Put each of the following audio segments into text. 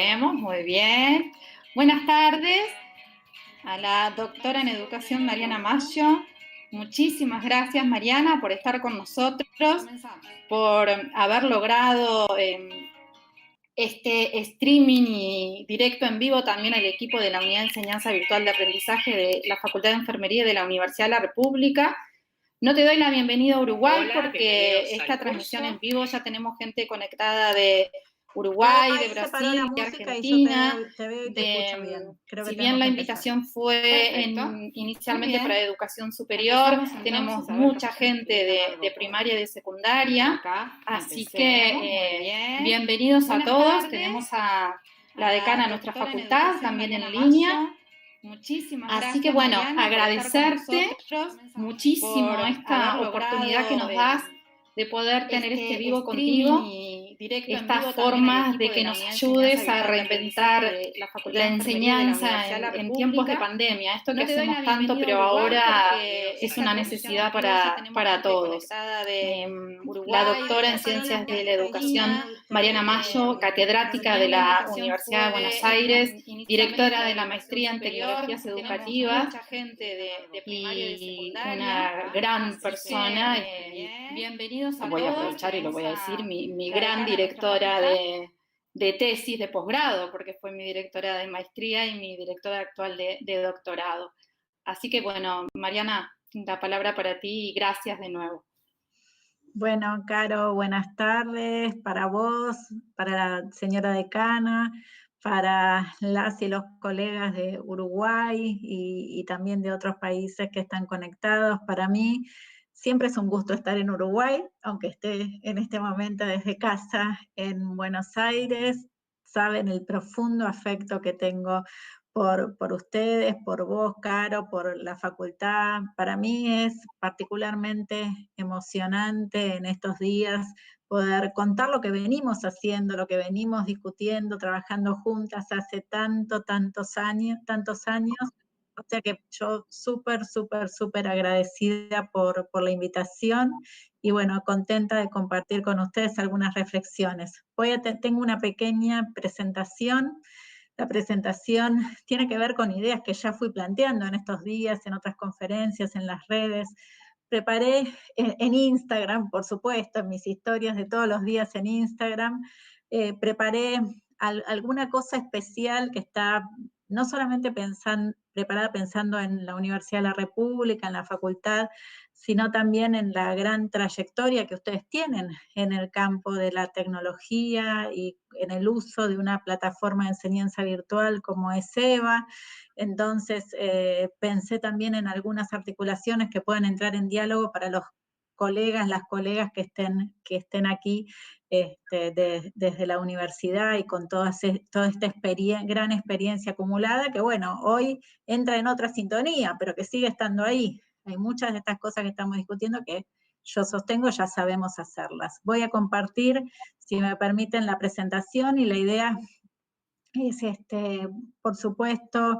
Vemos, muy bien. Buenas tardes a la doctora en educación Mariana Maggio. Muchísimas gracias, Mariana, por estar con nosotros, por haber logrado este streaming y directo en vivo también al equipo de la Unidad de Enseñanza Virtual de Aprendizaje de la Facultad de Enfermería de la Universidad de la República. No te doy la bienvenida a Uruguay. Hola, porque esta transmisión en vivo ya tenemos gente conectada de Uruguay, de Brasil, de Argentina. Te veo y te escucho bien. Creo que si bien la invitación fue inicialmente para educación superior, tenemos mucha gente de primaria y de secundaria. Así que bienvenidos a todos. Tenemos a la decana de nuestra facultad, también en línea. Muchísimas gracias. Así que bueno, Mariana, agradecerte muchísimo esta oportunidad que nos das de poder tener este vivo contigo, estas formas de que nos ayudes a reinventar la enseñanza en tiempos de pandemia. Esto que hacemos tanto, pero ahora es una necesidad para todos. La doctora en Ciencias de la Educación, Mariana Maggio, catedrática de la Universidad de Buenos Aires, directora de la maestría en tecnologías educativas y una gran persona. Bienvenidos a todos. Voy a aprovechar y lo voy a decir, mi gran directora de tesis de posgrado, porque fue mi directora de maestría y mi directora actual de doctorado. Así que bueno, Mariana, la palabra para ti y gracias de nuevo. Bueno, Caro, buenas tardes para vos, para la señora decana, para las y los colegas de Uruguay y también de otros países que están conectados. Para mí siempre es un gusto estar en Uruguay, aunque esté en este momento desde casa en Buenos Aires. Saben el profundo afecto que tengo por ustedes, por vos, Caro, por la facultad. Para mí es particularmente emocionante en estos días poder contar lo que venimos haciendo, lo que venimos discutiendo, trabajando juntas hace tantos años. O sea que yo súper agradecida por la invitación y bueno, contenta de compartir con ustedes algunas reflexiones. Tengo una pequeña presentación. La presentación tiene que ver con ideas que ya fui planteando en estos días, en otras conferencias, en las redes. Preparé en Instagram, por supuesto, en mis historias de todos los días en Instagram, preparé alguna cosa especial que está no solamente preparada pensando en la Universidad de la República, en la facultad, sino también en la gran trayectoria que ustedes tienen en el campo de la tecnología y en el uso de una plataforma de enseñanza virtual como es EVA. Entonces, pensé también en algunas articulaciones que puedan entrar en diálogo para los colegas, las colegas que estén aquí desde la universidad y con toda esta gran experiencia acumulada, que bueno, hoy entra en otra sintonía, pero que sigue estando ahí. Hay muchas de estas cosas que estamos discutiendo que yo sostengo ya sabemos hacerlas. Voy a compartir, si me permiten, la presentación y la idea es, por supuesto,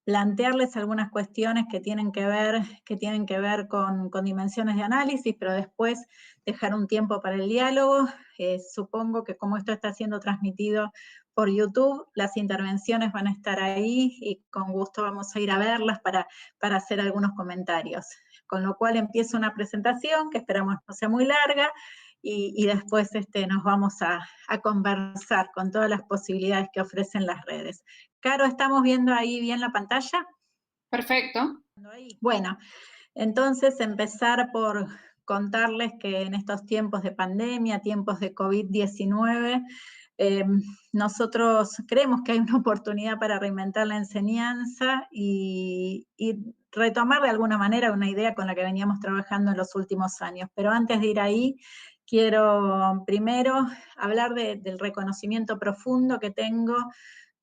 plantearles algunas cuestiones que tienen que ver con dimensiones de análisis, pero después dejar un tiempo para el diálogo. Supongo que como esto está siendo transmitido por YouTube, las intervenciones van a estar ahí y con gusto vamos a ir a verlas para hacer algunos comentarios. Con lo cual empiezo una presentación que esperamos no sea muy larga y después nos vamos a conversar con todas las posibilidades que ofrecen las redes. Caro, ¿estamos viendo ahí bien la pantalla? Perfecto. Bueno, entonces empezar por contarles que en estos tiempos de pandemia, tiempos de COVID-19, nosotros creemos que hay una oportunidad para reinventar la enseñanza y retomar de alguna manera una idea con la que veníamos trabajando en los últimos años. Pero antes de ir ahí, quiero primero hablar del reconocimiento profundo que tengo,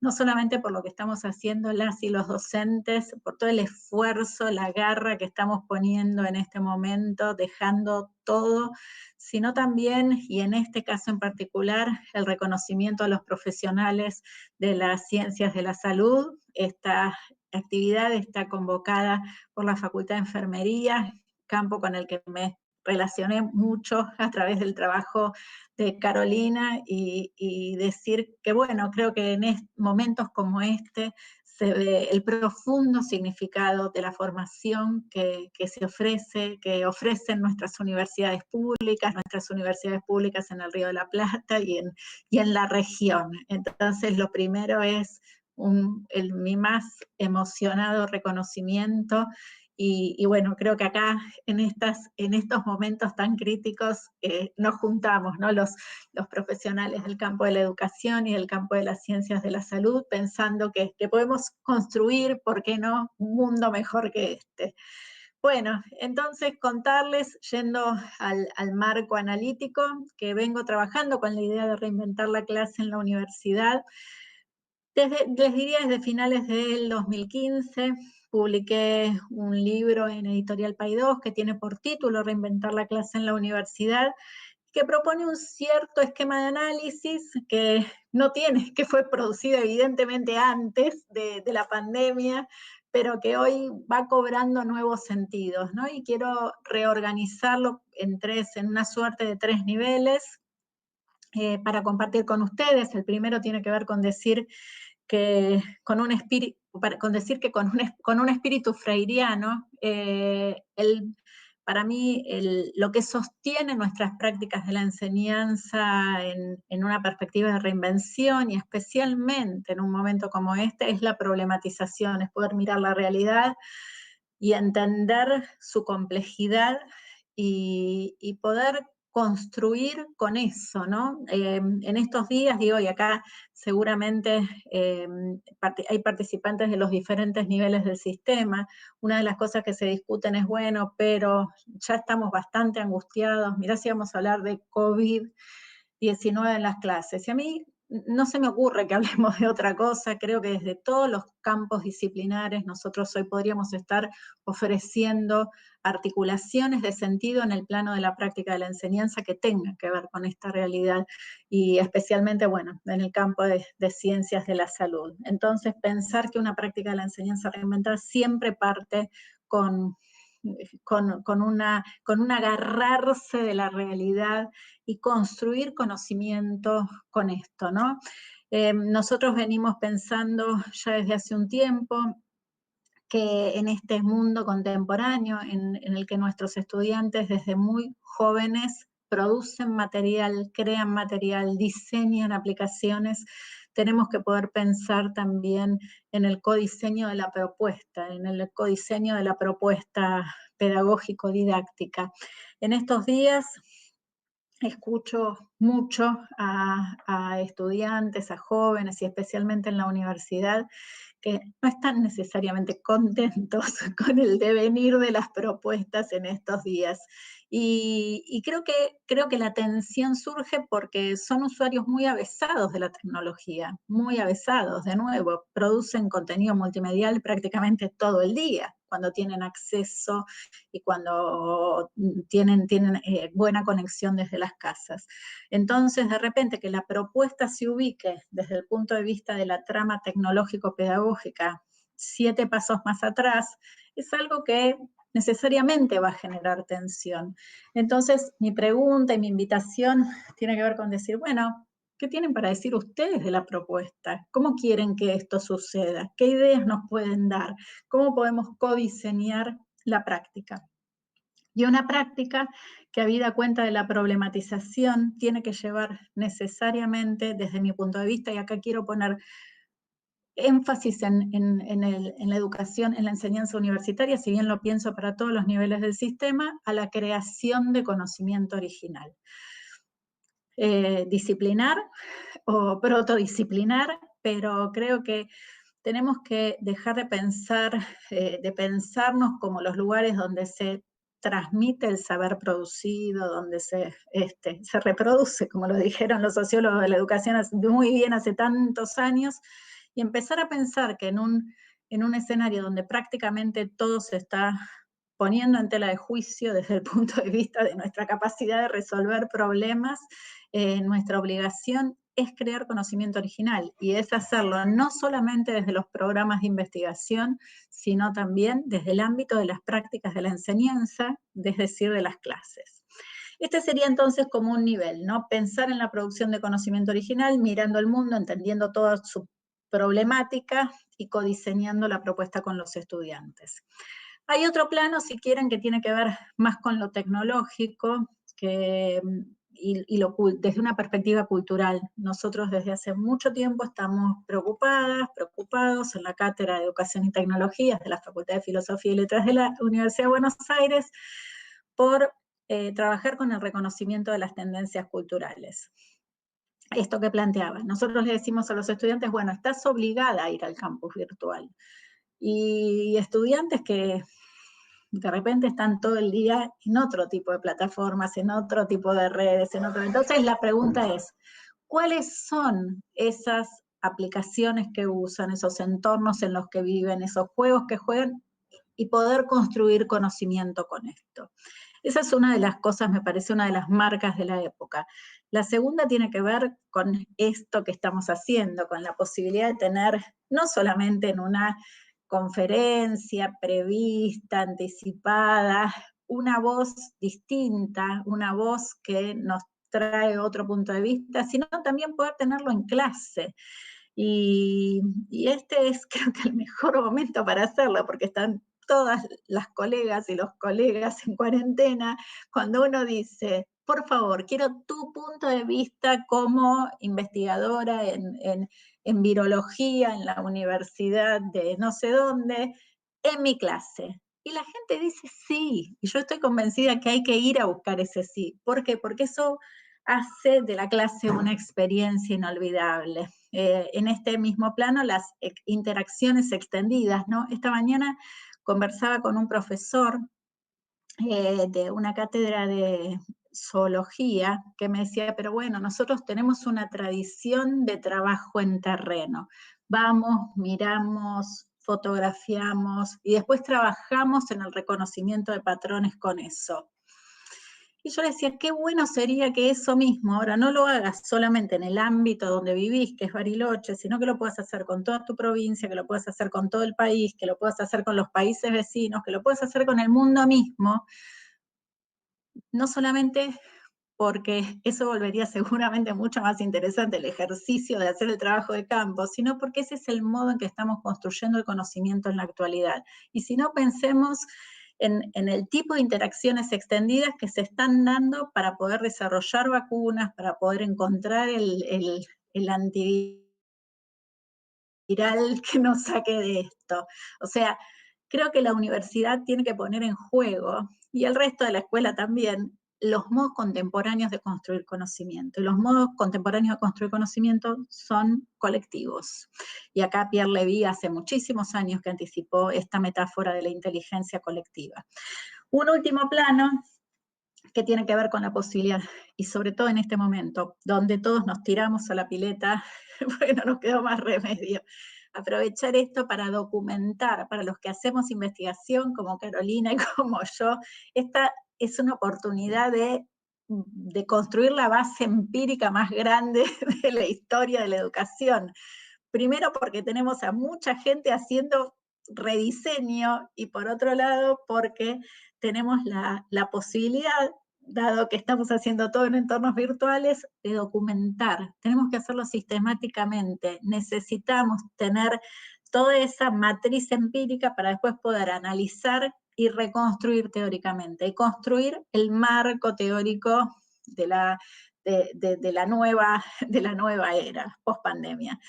no solamente por lo que estamos haciendo las y los docentes, por todo el esfuerzo, la garra que estamos poniendo en este momento, dejando todo, sino también, y en este caso en particular, el reconocimiento a los profesionales de las ciencias de la salud. Esta actividad está convocada por la Facultad de Enfermería, campo con el que me he relacioné mucho a través del trabajo de Carolina y decir que, bueno, creo que en momentos como este se ve el profundo significado de la formación que se ofrece, que ofrecen nuestras universidades públicas en el Río de la Plata y en la región. Entonces, lo primero es mi más emocionado reconocimiento y bueno, creo que acá en estos momentos tan críticos nos juntamos, ¿no? Los profesionales del campo de la educación y del campo de las ciencias de la salud, pensando que podemos construir, ¿por qué no?, un mundo mejor que este. Bueno, entonces contarles, yendo al marco analítico, que vengo trabajando con la idea de reinventar la clase en la universidad. Les diría desde finales del 2015, publiqué un libro en Editorial Paidós que tiene por título Reinventar la clase en la universidad, que propone un cierto esquema de análisis que no tiene, que fue producido evidentemente antes de la pandemia, pero que hoy va cobrando nuevos sentidos, ¿no? Y quiero reorganizarlo en una suerte de 3 niveles para compartir con ustedes. El primero tiene que ver con decir que con un espíritu freiriano, para mí lo que sostiene nuestras prácticas de la enseñanza en una perspectiva de reinvención y especialmente en un momento como este es la problematización, es poder mirar la realidad y entender su complejidad y poder construir con eso, ¿no? En estos días, digo, y acá seguramente hay participantes de los diferentes niveles del sistema, una de las cosas que se discuten es, bueno, pero ya estamos bastante angustiados, mirá si vamos a hablar de COVID-19 en las clases, y a mí no se me ocurre que hablemos de otra cosa, creo que desde todos los campos disciplinares nosotros hoy podríamos estar ofreciendo articulaciones de sentido en el plano de la práctica de la enseñanza que tengan que ver con esta realidad y especialmente, bueno, en el campo de ciencias de la salud. Entonces, pensar que una práctica de la enseñanza reinventada siempre parte con un agarrarse de la realidad y construir conocimiento con esto, ¿no? Nosotros venimos pensando ya desde hace un tiempo que en este mundo contemporáneo en el que nuestros estudiantes desde muy jóvenes producen material, crean material, diseñan aplicaciones, tenemos que poder pensar también en el codiseño de la propuesta, en el codiseño de la propuesta pedagógico-didáctica. En estos días escucho mucho a estudiantes, a jóvenes y especialmente en la universidad, que no están necesariamente contentos con el devenir de las propuestas en estos días. Y creo que la tensión surge porque son usuarios muy avesados de la tecnología, muy avesados, de nuevo, producen contenido multimedial prácticamente todo el día, cuando tienen acceso y cuando tienen buena conexión desde las casas. Entonces, de repente, que la propuesta se ubique desde el punto de vista de la trama tecnológico-pedagógica 7 pasos más atrás, es algo que necesariamente va a generar tensión. Entonces, mi pregunta y mi invitación tiene que ver con decir, bueno, ¿qué tienen para decir ustedes de la propuesta? ¿Cómo quieren que esto suceda? ¿Qué ideas nos pueden dar? ¿Cómo podemos codiseñar la práctica? Y una práctica que habida cuenta de la problematización tiene que llevar necesariamente, desde mi punto de vista, y acá quiero poner énfasis en la educación, en la enseñanza universitaria, si bien lo pienso para todos los niveles del sistema, a la creación de conocimiento original. Disciplinar o protodisciplinar, pero creo que tenemos que dejar de pensarnos como los lugares donde se transmite el saber producido, donde se reproduce, como lo dijeron los sociólogos de la educación muy bien hace tantos años, y empezar a pensar que en un escenario donde prácticamente todo se está poniendo en tela de juicio desde el punto de vista de nuestra capacidad de resolver problemas, nuestra obligación es crear conocimiento original y es hacerlo no solamente desde los programas de investigación, sino también desde el ámbito de las prácticas de la enseñanza, es decir, de las clases. Este sería entonces como un nivel, ¿no? Pensar en la producción de conocimiento original, mirando el mundo, entendiendo toda su problemática y codiseñando la propuesta con los estudiantes. Hay otro plano, si quieren, que tiene que ver más con lo tecnológico, desde una perspectiva cultural. Nosotros desde hace mucho tiempo estamos preocupados en la Cátedra de Educación y Tecnologías de la Facultad de Filosofía y Letras de la Universidad de Buenos Aires por trabajar con el reconocimiento de las tendencias culturales. Esto que planteaba, nosotros le decimos a los estudiantes, bueno, estás obligada a ir al campus virtual. Y estudiantes que de repente están todo el día en otro tipo de plataformas, en otro tipo de redes, entonces la pregunta es, ¿cuáles son esas aplicaciones que usan, esos entornos en los que viven, esos juegos que juegan, y poder construir conocimiento con esto? Esa es una de las cosas, me parece, una de las marcas de la época. La segunda tiene que ver con esto que estamos haciendo, con la posibilidad de tener, no solamente en una conferencia prevista, anticipada, una voz distinta, una voz que nos trae otro punto de vista, sino también poder tenerlo en clase. Y este es, creo que, el mejor momento para hacerlo, porque están todas las colegas y los colegas en cuarentena, cuando uno dice, por favor, quiero tu punto de vista como investigadora en virología, en la universidad de no sé dónde, en mi clase. Y la gente dice sí, y yo estoy convencida que hay que ir a buscar ese sí. ¿Por qué? Porque eso hace de la clase una experiencia inolvidable. En este mismo plano, las interacciones extendidas, ¿no? Esta mañana conversaba con un profesor de una cátedra de zoología que me decía, pero bueno, nosotros tenemos una tradición de trabajo en terreno. Vamos, miramos, fotografiamos y después trabajamos en el reconocimiento de patrones con eso. Y yo le decía, qué bueno sería que eso mismo ahora no lo hagas solamente en el ámbito donde vivís, que es Bariloche, sino que lo puedas hacer con toda tu provincia, que lo puedas hacer con todo el país, que lo puedas hacer con los países vecinos, que lo puedas hacer con el mundo mismo, no solamente porque eso volvería seguramente mucho más interesante el ejercicio de hacer el trabajo de campo, sino porque ese es el modo en que estamos construyendo el conocimiento en la actualidad. Y si no, pensemos en el tipo de interacciones extendidas que se están dando para poder desarrollar vacunas, para poder encontrar el antiviral que nos saque de esto. O sea, creo que la universidad tiene que poner en juego, y el resto de la escuela también, los modos contemporáneos de construir conocimiento. Y los modos contemporáneos de construir conocimiento son colectivos. Y acá Pierre Levy hace muchísimos años que anticipó esta metáfora de la inteligencia colectiva. Un último plano que tiene que ver con la posibilidad, y sobre todo en este momento, donde todos nos tiramos a la pileta, bueno, nos quedó más remedio. Aprovechar esto para documentar, para los que hacemos investigación, como Carolina y como yo, esta es una oportunidad de construir la base empírica más grande de la historia de la educación. Primero porque tenemos a mucha gente haciendo rediseño, y por otro lado porque tenemos la posibilidad, dado que estamos haciendo todo en entornos virtuales, de documentar. Tenemos que hacerlo sistemáticamente. Necesitamos tener toda esa matriz empírica para después poder analizar y reconstruir teóricamente, y construir el marco teórico de la nueva era, post pandemia.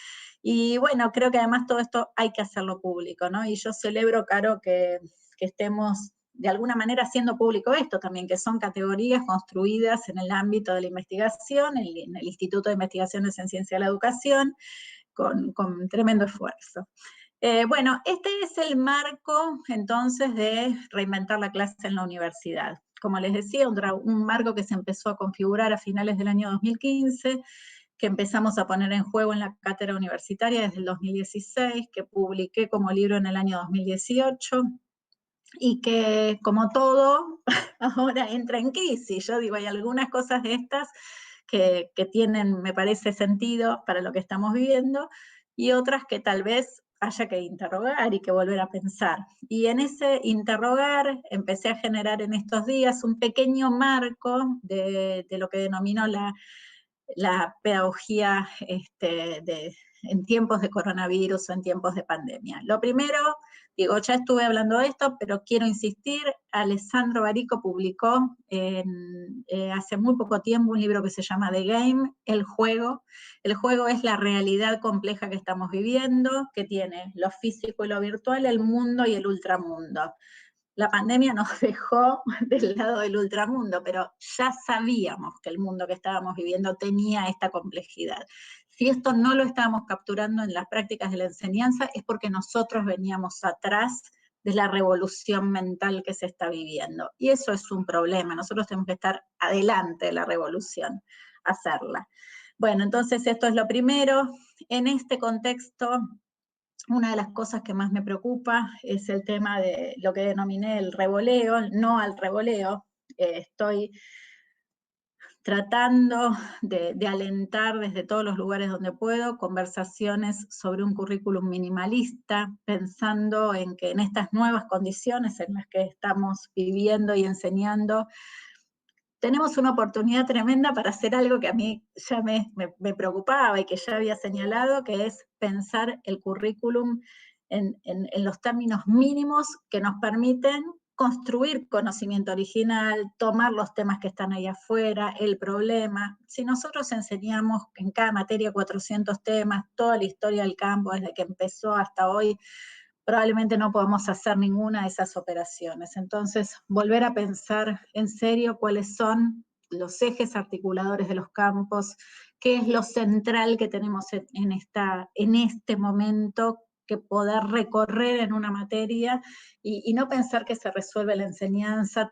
Y bueno, creo que además todo esto hay que hacerlo público, ¿no? Y yo celebro, Caro, que estemos de alguna manera haciendo público esto también, que son categorías construidas en el ámbito de la investigación, en el Instituto de Investigaciones en Ciencia de la Educación, con tremendo esfuerzo. Bueno, este es el marco, entonces, de reinventar la clase en la universidad. Como les decía, un marco que se empezó a configurar a finales del año 2015, que empezamos a poner en juego en la cátedra universitaria desde el 2016, que publiqué como libro en el año 2018, y que, como todo, ahora entra en crisis. Yo digo, hay algunas cosas de estas que tienen, me parece, sentido para lo que estamos viviendo, y otras que tal vez haya que interrogar y que volver a pensar. Y en ese interrogar empecé a generar en estos días un pequeño marco de lo que denomino la pedagogía en tiempos de coronavirus o en tiempos de pandemia. Lo primero, digo, ya estuve hablando de esto, pero quiero insistir, Alessandro Barico publicó hace muy poco tiempo un libro que se llama The Game, El Juego. El juego es la realidad compleja que estamos viviendo, que tiene lo físico y lo virtual, el mundo y el ultramundo. La pandemia nos dejó del lado del ultramundo, pero ya sabíamos que el mundo que estábamos viviendo tenía esta complejidad. Si esto no lo estábamos capturando en las prácticas de la enseñanza, es porque nosotros veníamos atrás de la revolución mental que se está viviendo. Y eso es un problema, nosotros tenemos que estar adelante de la revolución, hacerla. Bueno, entonces esto es lo primero. En este contexto, una de las cosas que más me preocupa es el tema de lo que denominé el revoleo, el no al revoleo. Estoy tratando de alentar desde todos los lugares donde puedo conversaciones sobre un currículum minimalista, pensando en que en estas nuevas condiciones en las que estamos viviendo y enseñando, tenemos una oportunidad tremenda para hacer algo que a mí ya me preocupaba y que ya había señalado, que es pensar el currículum en los términos mínimos que nos permiten construir conocimiento original, tomar los temas que están ahí afuera, el problema. Si nosotros enseñamos en cada materia 400 temas, toda la historia del campo desde que empezó hasta hoy, probablemente no podamos hacer ninguna de esas operaciones. Entonces, volver a pensar en serio cuáles son los ejes articuladores de los campos, qué es lo central que tenemos en este momento que poder recorrer en una materia y no pensar que se resuelve la enseñanza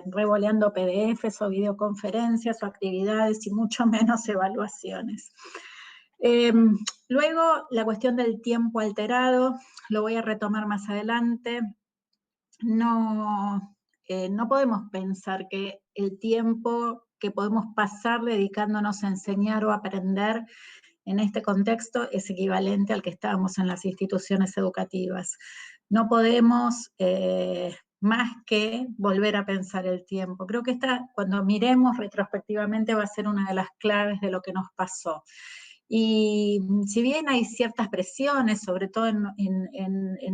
revoleando PDFs o videoconferencias o actividades y mucho menos evaluaciones. Luego, la cuestión del tiempo alterado, lo voy a retomar más adelante. No podemos pensar que el tiempo que podemos pasar dedicándonos a enseñar o aprender en este contexto es equivalente al que estábamos en las instituciones educativas. No podemos más que volver a pensar el tiempo. Creo que cuando miremos retrospectivamente va a ser una de las claves de lo que nos pasó. Y si bien hay ciertas presiones, sobre todo en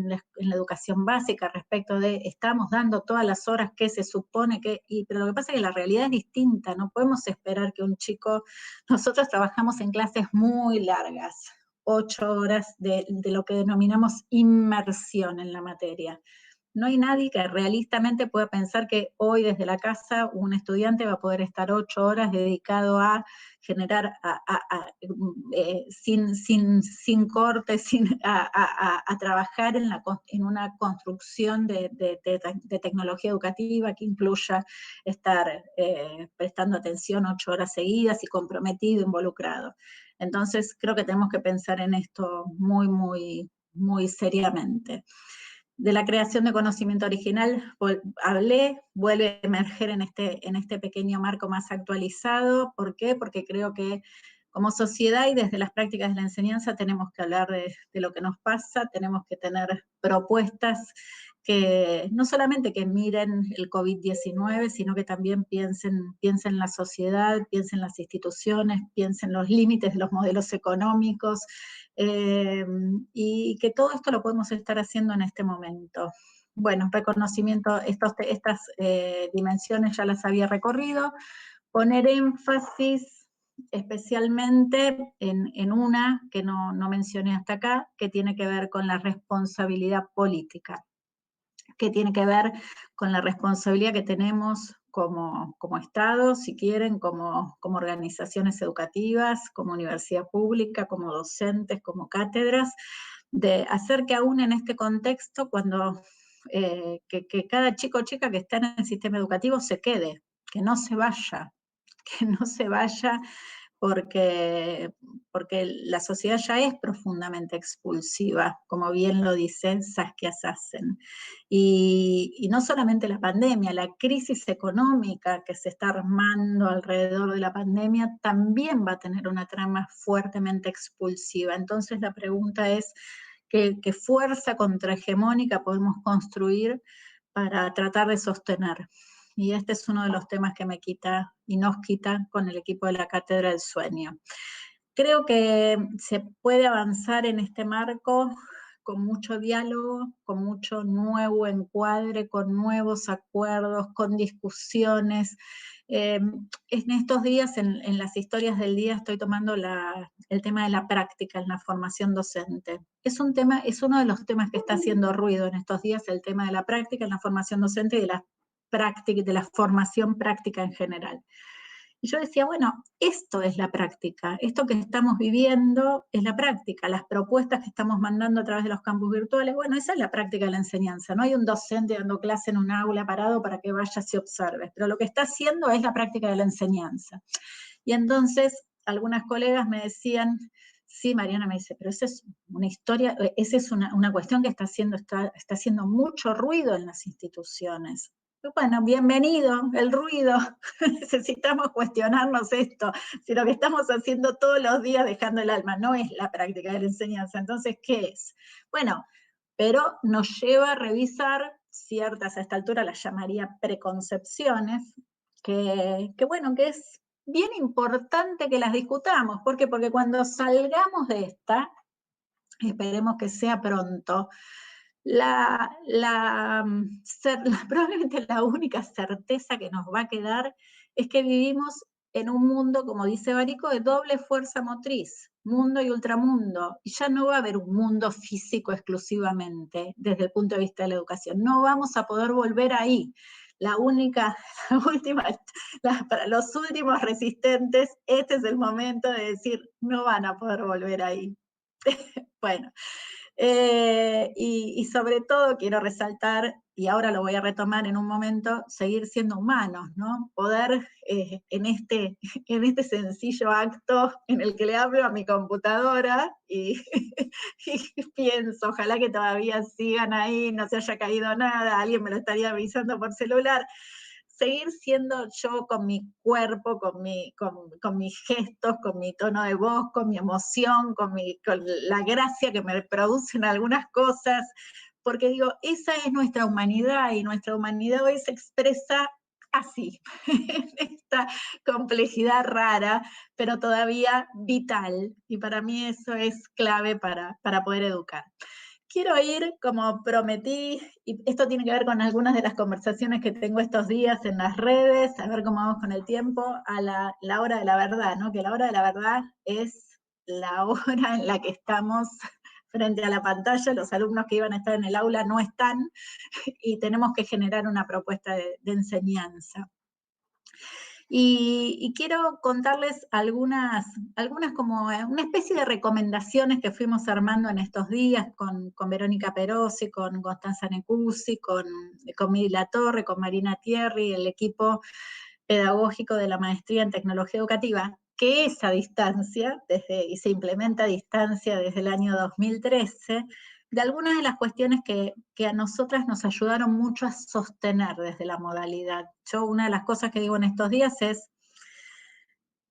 la educación básica, respecto de estamos dando todas las horas que se supone que, pero lo que pasa es que la realidad es distinta, no podemos esperar que un chico, nosotros trabajamos en clases muy largas, 8 horas de lo que denominamos inmersión en la materia. No hay nadie que realistamente pueda pensar que hoy desde la casa un estudiante va a poder estar 8 horas dedicado a generar sin corte, a trabajar en una construcción de tecnología educativa que incluya estar prestando atención 8 horas seguidas y comprometido, involucrado. Entonces creo que tenemos que pensar en esto muy, muy, muy seriamente. De la creación de conocimiento original hablé, vuelve a emerger en este pequeño marco más actualizado. ¿Por qué? Porque creo que como sociedad y desde las prácticas de la enseñanza tenemos que hablar de lo que nos pasa, tenemos que tener propuestas que no solamente que miren el COVID-19, sino que también piensen la sociedad, piensen las instituciones, piensen los límites de los modelos económicos, y que todo esto lo podemos estar haciendo en este momento. Bueno, reconocimiento, estas dimensiones ya las había recorrido, poner énfasis especialmente en una que no mencioné hasta acá, que tiene que ver con la responsabilidad política, que tiene que ver con la responsabilidad que tenemos como Estado, si quieren, como organizaciones educativas, como universidad pública, como docentes, como cátedras, de hacer que aún en este contexto, cuando que cada chico o chica que está en el sistema educativo se quede, que no se vaya, porque la sociedad ya es profundamente expulsiva, como bien lo dice Saskia Sassen. Y no solamente la pandemia, la crisis económica que se está armando alrededor de la pandemia también va a tener una trama fuertemente expulsiva. Entonces la pregunta es, qué fuerza contrahegemónica podemos construir para tratar de sostener. Y este es uno de los temas que me quita y nos quita con el equipo de la Cátedra del Sueño. Creo que se puede avanzar en este marco con mucho diálogo, con mucho nuevo encuadre, con nuevos acuerdos, con discusiones. En estos días, en las historias del día, estoy tomando el tema de la práctica en la formación docente. Es uno de los temas que está haciendo ruido en estos días, el tema de la práctica en la formación docente y de la formación práctica en general. Y yo decía, bueno, esto es la práctica, esto que estamos viviendo es la práctica, las propuestas que estamos mandando a través de los campus virtuales, bueno, esa es la práctica de la enseñanza, no hay un docente dando clase en un aula parado para que vayas y observes, pero lo que está haciendo es la práctica de la enseñanza. Y entonces, algunas colegas me decían, sí, Mariana me dice, pero esa es una historia, esa es una cuestión que está haciendo mucho ruido en las instituciones. Bueno, bienvenido, el ruido, necesitamos cuestionarnos esto, si lo que estamos haciendo todos los días dejando el alma no es la práctica de la enseñanza, entonces, ¿qué es? Bueno, pero nos lleva a revisar ciertas, a esta altura las llamaría preconcepciones, que es bien importante que las discutamos. ¿Por qué? Porque cuando salgamos de esta, esperemos que sea pronto, probablemente la única certeza que nos va a quedar es que vivimos en un mundo, como dice Barico, de doble fuerza motriz, mundo y ultramundo, y ya no va a haber un mundo físico exclusivamente desde el punto de vista de la educación, no vamos a poder volver ahí. Para los últimos resistentes, este es el momento de decir, no van a poder volver ahí. Bueno, y sobre todo quiero resaltar, y ahora lo voy a retomar en un momento, seguir siendo humanos, ¿no? Poder en este sencillo acto en el que le hablo a mi computadora y, y pienso, ojalá que todavía sigan ahí, no se haya caído nada, alguien me lo estaría avisando por celular, seguir siendo yo con mi cuerpo, con mis gestos, con mi tono de voz, con mi emoción, con la gracia que me producen algunas cosas, porque digo, esa es nuestra humanidad, y nuestra humanidad hoy se expresa así, en esta complejidad rara, pero todavía vital, y para mí eso es clave para poder educar. Quiero ir, como prometí, y esto tiene que ver con algunas de las conversaciones que tengo estos días en las redes, a ver cómo vamos con el tiempo, a la hora de la verdad, ¿no? Que la hora de la verdad es la hora en la que estamos frente a la pantalla, los alumnos que iban a estar en el aula no están, y tenemos que generar una propuesta de enseñanza. Y quiero contarles algunas como una especie de recomendaciones que fuimos armando en estos días con Verónica Perosi, con Constanza Necuzzi, con Miri Latorre, con Marina Thierry, el equipo pedagógico de la Maestría en Tecnología Educativa, que es a distancia, y se implementa a distancia desde el año 2013, de algunas de las cuestiones que a nosotras nos ayudaron mucho a sostener desde la modalidad. Yo una de las cosas que digo en estos días es,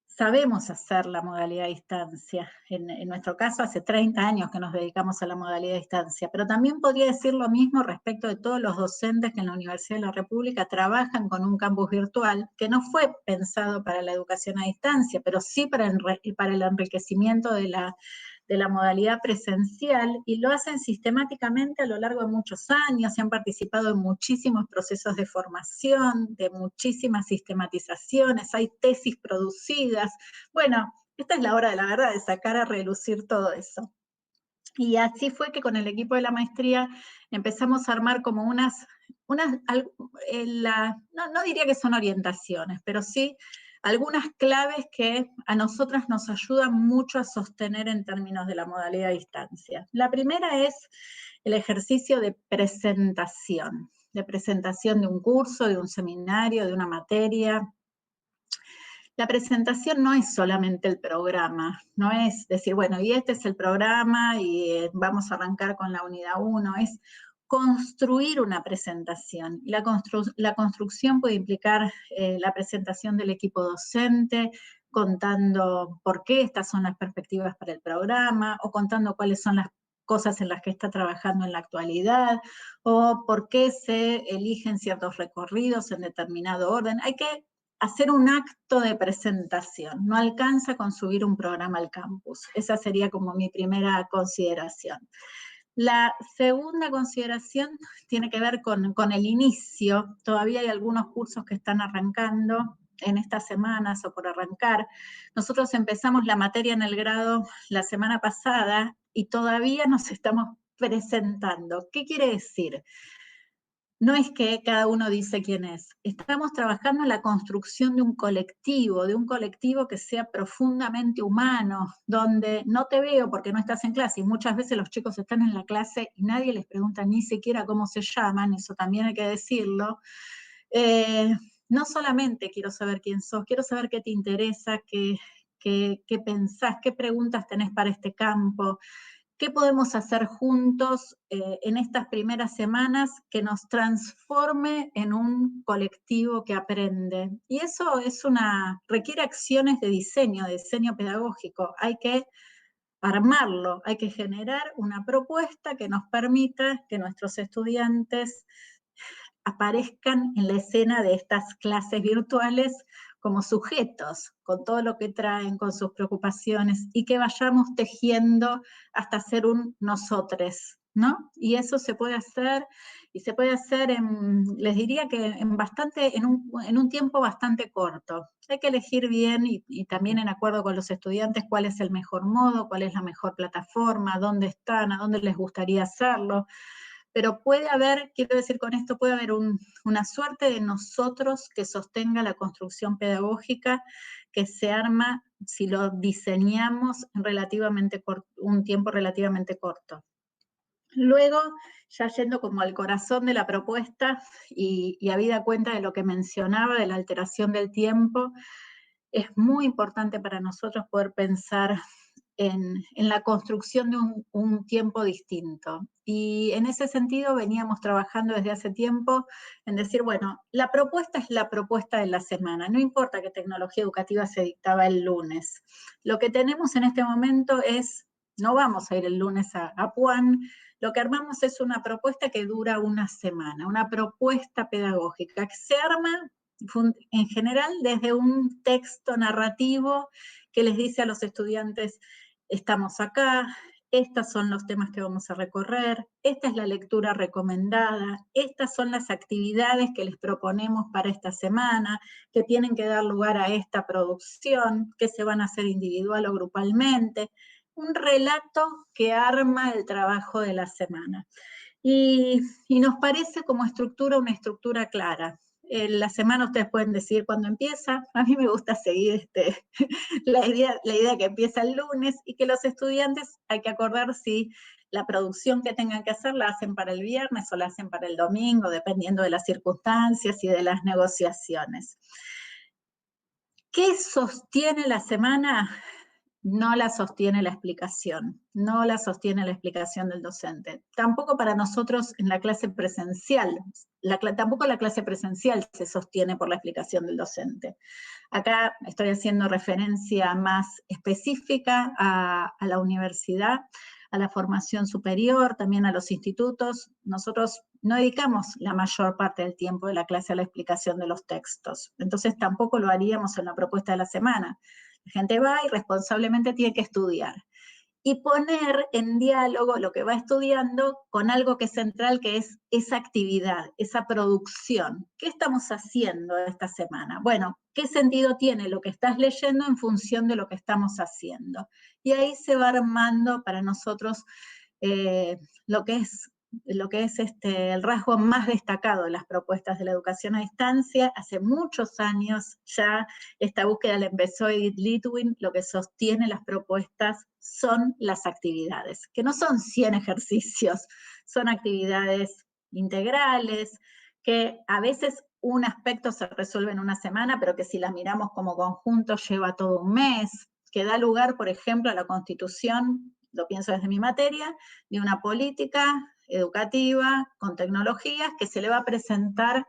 sabemos hacer la modalidad a distancia. En nuestro caso, hace 30 años que nos dedicamos a la modalidad a distancia, pero también podría decir lo mismo respecto de todos los docentes que en la Universidad de la República trabajan con un campus virtual, que no fue pensado para la educación a distancia, pero sí para el enriquecimiento de la modalidad presencial, y lo hacen sistemáticamente a lo largo de muchos años, se han participado en muchísimos procesos de formación, de muchísimas sistematizaciones, hay tesis producidas. Bueno, esta es la hora de la verdad, de sacar a relucir todo eso. Y así fue que con el equipo de la maestría empezamos a armar como no diría que son orientaciones, pero sí algunas claves que a nosotras nos ayudan mucho a sostener en términos de la modalidad a distancia. La primera es el ejercicio de presentación de un curso, de un seminario, de una materia. La presentación no es solamente el programa, no es decir, bueno, y este es el programa y vamos a arrancar con la unidad 1, es construir una presentación. La construcción puede implicar la presentación del equipo docente, contando por qué estas son las perspectivas para el programa, o contando cuáles son las cosas en las que está trabajando en la actualidad, o por qué se eligen ciertos recorridos en determinado orden. Hay que hacer un acto de presentación, no alcanza con subir un programa al campus. Esa sería como mi primera consideración. La segunda consideración tiene que ver con el inicio. Todavía hay algunos cursos que están arrancando en estas semanas o por arrancar. Nosotros empezamos la materia en el grado la semana pasada y todavía nos estamos presentando. ¿Qué quiere decir? No es que cada uno dice quién es. Estamos trabajando en la construcción de un colectivo que sea profundamente humano, donde no te veo porque no estás en clase, y muchas veces los chicos están en la clase y nadie les pregunta ni siquiera cómo se llaman, eso también hay que decirlo. No solamente quiero saber quién sos, quiero saber qué te interesa, qué pensás, qué preguntas tenés para este campo, ¿qué podemos hacer juntos en estas primeras semanas que nos transforme en un colectivo que aprende? Y eso requiere acciones de diseño pedagógico. Hay que armarlo, hay que generar una propuesta que nos permita que nuestros estudiantes aparezcan en la escena de estas clases virtuales como sujetos, con todo lo que traen, con sus preocupaciones, y que vayamos tejiendo hasta ser un nosotres, ¿no? Y eso se puede hacer, y se puede hacer les diría que en un tiempo bastante corto. Hay que elegir bien y también en acuerdo con los estudiantes cuál es el mejor modo, cuál es la mejor plataforma, dónde están, a dónde les gustaría hacerlo. Pero puede haber, quiero decir con esto, puede haber una suerte de nosotros que sostenga la construcción pedagógica que se arma si lo diseñamos en un tiempo relativamente corto. Luego, ya yendo como al corazón de la propuesta y habida cuenta de lo que mencionaba de la alteración del tiempo, es muy importante para nosotros poder pensar en la construcción de un tiempo distinto. Y en ese sentido veníamos trabajando desde hace tiempo en decir, bueno, la propuesta es la propuesta de la semana, no importa que tecnología educativa se dictaba el lunes. Lo que tenemos en este momento no vamos a ir el lunes a Puan, lo que armamos es una propuesta que dura una semana, una propuesta pedagógica que se arma en general desde un texto narrativo que les dice a los estudiantes: estamos acá, estos son los temas que vamos a recorrer, esta es la lectura recomendada, estas son las actividades que les proponemos para esta semana, que tienen que dar lugar a esta producción, que se van a hacer individual o grupalmente, un relato que arma el trabajo de la semana. Y nos parece como estructura una estructura clara. La semana ustedes pueden decir cuándo empieza. A mí me gusta seguir la idea que empieza el lunes y que los estudiantes hay que acordar si la producción que tengan que hacer la hacen para el viernes o la hacen para el domingo, dependiendo de las circunstancias y de las negociaciones. ¿Qué sostiene la semana? No la sostiene la explicación, no la sostiene la explicación del docente. Tampoco para nosotros en la clase presencial, tampoco la clase presencial se sostiene por la explicación del docente. Acá estoy haciendo referencia más específica a la universidad, a la formación superior, también a los institutos. Nosotros no dedicamos la mayor parte del tiempo de la clase a la explicación de los textos, entonces tampoco lo haríamos en la propuesta de la semana. La gente va y responsablemente tiene que estudiar. Y poner en diálogo lo que va estudiando con algo que es central, que es esa actividad, esa producción. ¿Qué estamos haciendo esta semana? Bueno, ¿qué sentido tiene lo que estás leyendo en función de lo que estamos haciendo? Y ahí se va armando para nosotros lo que es el rasgo más destacado de las propuestas de la educación a distancia. Hace muchos años ya esta búsqueda la empezó Edith Litwin. Lo que sostiene las propuestas son las actividades, que no son 100 ejercicios, son actividades integrales, que a veces un aspecto se resuelve en una semana, pero que si las miramos como conjunto lleva todo un mes, que da lugar, por ejemplo, a la constitución, lo pienso desde mi materia, de una política educativa con tecnologías que se le va a presentar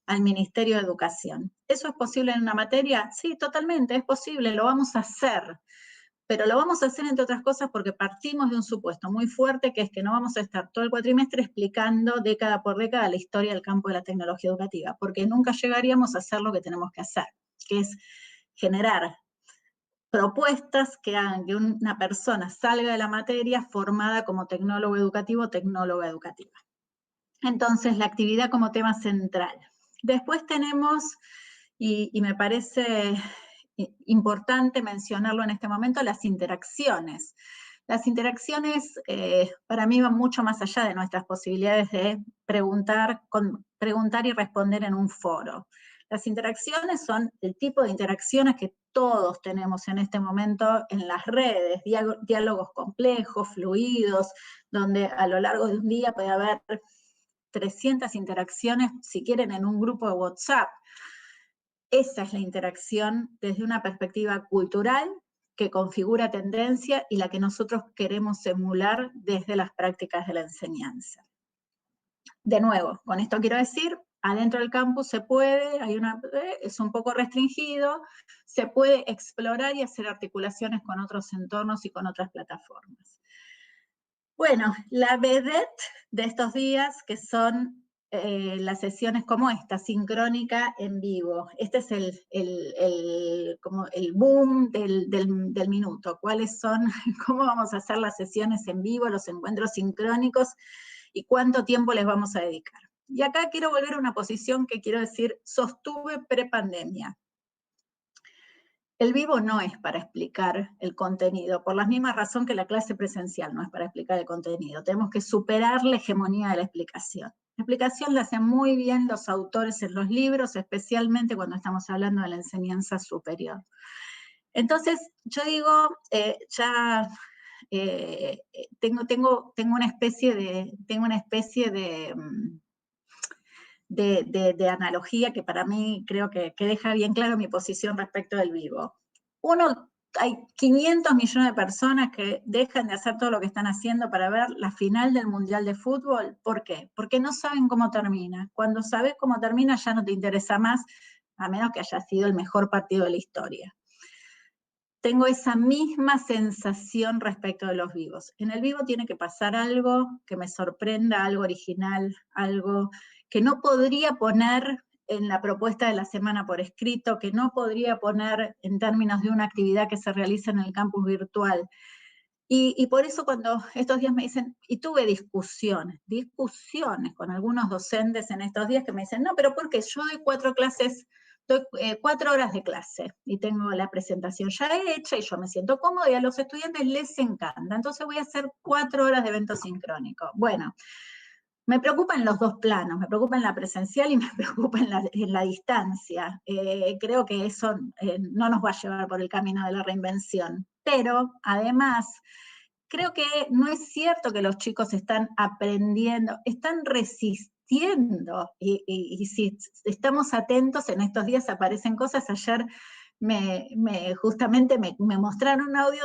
al Ministerio de Educación. ¿Eso es posible en una materia? Sí, totalmente, es posible, lo vamos a hacer. pero lo vamos a hacer entre otras cosas porque partimos de un supuesto muy fuerte, que es que no vamos a estar todo el cuatrimestre explicando década por década la historia del campo de la tecnología educativa, porque nunca llegaríamos a hacer lo que tenemos que hacer, que es generar propuestas que hagan que una persona salga de la materia formada como tecnólogo educativo o tecnóloga educativa. Entonces, la actividad como tema central. Después tenemos, y me parece importante mencionarlo en este momento, las interacciones. Las interacciones para mí van mucho más allá de nuestras posibilidades de preguntar y responder en un foro. Las interacciones son el tipo de interacciones que todos tenemos en este momento en las redes, diálogos complejos, fluidos, donde a lo largo de un día puede haber 300 interacciones, si quieren, en un grupo de WhatsApp. Esa es la interacción desde una perspectiva cultural que configura tendencia y la que nosotros queremos emular desde las prácticas de la enseñanza. De nuevo, con esto quiero decir, adentro del campus se puede, es un poco restringido, se puede explorar y hacer articulaciones con otros entornos y con otras plataformas. Bueno, la vedette de estos días, que son las sesiones como esta, sincrónica en vivo. Este es como el boom del minuto. ¿Cuáles son? ¿Cómo vamos a hacer las sesiones en vivo, los encuentros sincrónicos? ¿Y cuánto tiempo les vamos a dedicar? Y acá quiero volver a una posición que quiero decir, sostuve prepandemia. El vivo no es para explicar el contenido, por la misma razón que la clase presencial no es para explicar el contenido. Tenemos que superar la hegemonía de la explicación. La explicación la hacen muy bien los autores en los libros, especialmente cuando estamos hablando de la enseñanza superior. Entonces, yo digo, tengo una especie de analogía que para mí creo que deja bien claro mi posición respecto del vivo. Hay 500 millones de personas que dejan de hacer todo lo que están haciendo para ver la final del Mundial de Fútbol. ¿Por qué? Porque no saben cómo termina. Cuando sabes cómo termina ya no te interesa más, a menos que haya sido el mejor partido de la historia. Tengo esa misma sensación respecto de los vivos. En el vivo tiene que pasar algo que me sorprenda, algo original, algo que no podría poner en la propuesta de la semana por escrito, que no podría poner en términos de una actividad que se realiza en el campus virtual. Y por eso cuando estos días me dicen, y tuve discusiones con algunos docentes en estos días que me dicen, no, pero ¿por qué? Yo doy 4 horas de clase y tengo la presentación ya hecha y yo me siento cómoda y a los estudiantes les encanta, entonces voy a hacer 4 horas de evento sincrónico. Bueno, me preocupa en los dos planos, me preocupa en la presencial y me preocupa en la distancia. Creo que eso no nos va a llevar por el camino de la reinvención. Pero, además, creo que no es cierto que los chicos están aprendiendo, están resistiendo. Y si estamos atentos, en estos días aparecen cosas. Ayer justamente me mostraron un audio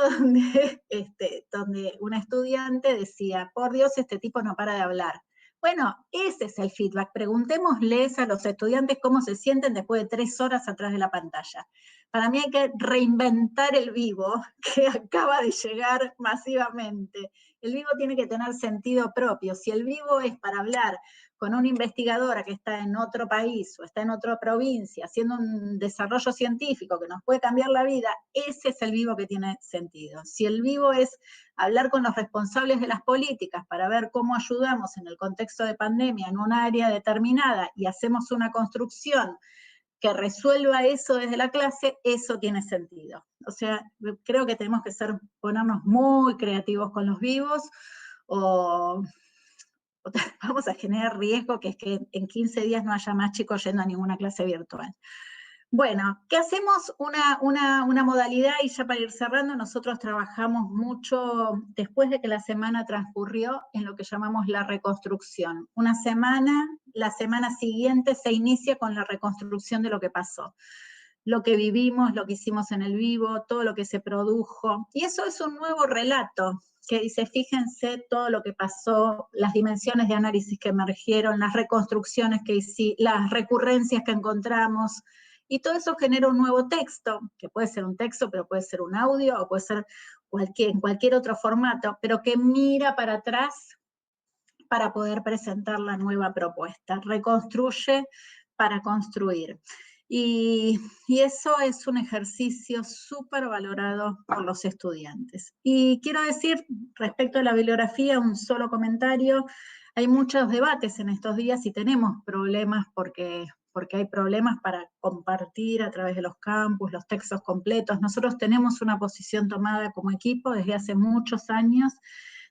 donde una estudiante decía, por Dios, este tipo no para de hablar. Bueno, ese es el feedback. Preguntémosles a los estudiantes cómo se sienten después de 3 horas atrás de la pantalla. Para mí hay que reinventar el vivo, que acaba de llegar masivamente. El vivo tiene que tener sentido propio. Si el vivo es para hablar con una investigadora que está en otro país o está en otra provincia haciendo un desarrollo científico que nos puede cambiar la vida, ese es el vivo que tiene sentido. Si el vivo es hablar con los responsables de las políticas para ver cómo ayudamos en el contexto de pandemia en un área determinada y hacemos una construcción que resuelva eso desde la clase, eso tiene sentido. O sea, creo que tenemos que ponernos muy creativos con los vivos o vamos a generar riesgo, que es que en 15 días no haya más chicos yendo a ninguna clase virtual. Bueno, ¿qué hacemos? Una modalidad, y ya para ir cerrando, nosotros trabajamos mucho después de que la semana transcurrió en lo que llamamos la reconstrucción. La semana siguiente se inicia con la reconstrucción de lo que pasó. Lo que vivimos, lo que hicimos en el vivo, todo lo que se produjo. Y eso es un nuevo relato que dice, fíjense todo lo que pasó, las dimensiones de análisis que emergieron, las reconstrucciones que hicimos, las recurrencias que encontramos. Y todo eso genera un nuevo texto, que puede ser un texto, pero puede ser un audio, o puede ser en cualquier otro formato, pero que mira para atrás para poder presentar la nueva propuesta. Reconstruye para construir. Y eso es un ejercicio súper valorado por los estudiantes. Y quiero decir, respecto a la bibliografía, un solo comentario. Hay muchos debates en estos días y tenemos problemas porque hay problemas para compartir a través de los campus, los textos completos. Nosotros tenemos una posición tomada como equipo desde hace muchos años.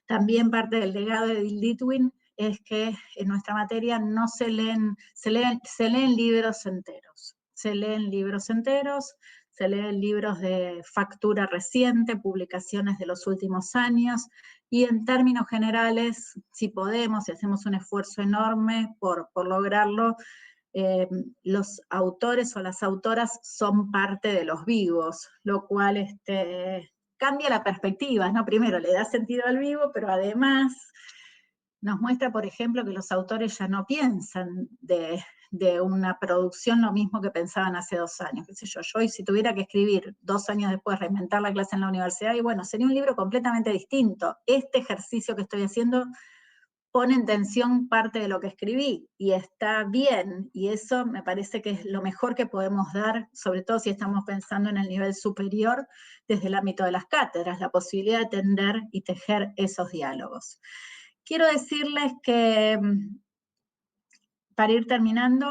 También parte del legado de Litwin es que en nuestra materia no se leen libros enteros. Se leen libros enteros, se leen libros de factura reciente, publicaciones de los últimos años, y en términos generales, si podemos, si hacemos un esfuerzo enorme por lograrlo, los autores o las autoras son parte de los vivos, lo cual cambia la perspectiva, ¿no? Primero le da sentido al vivo, pero además nos muestra, por ejemplo, que los autores ya no piensan de una producción lo mismo que pensaban hace 2 años. Qué sé yo, hoy si tuviera que escribir 2 años después, reinventar la clase en la universidad, y bueno, sería un libro completamente distinto. Este ejercicio que estoy haciendo pone en tensión parte de lo que escribí, y está bien, y eso me parece que es lo mejor que podemos dar, sobre todo si estamos pensando en el nivel superior, desde el ámbito de las cátedras, la posibilidad de tender y tejer esos diálogos. Quiero decirles que, para ir terminando,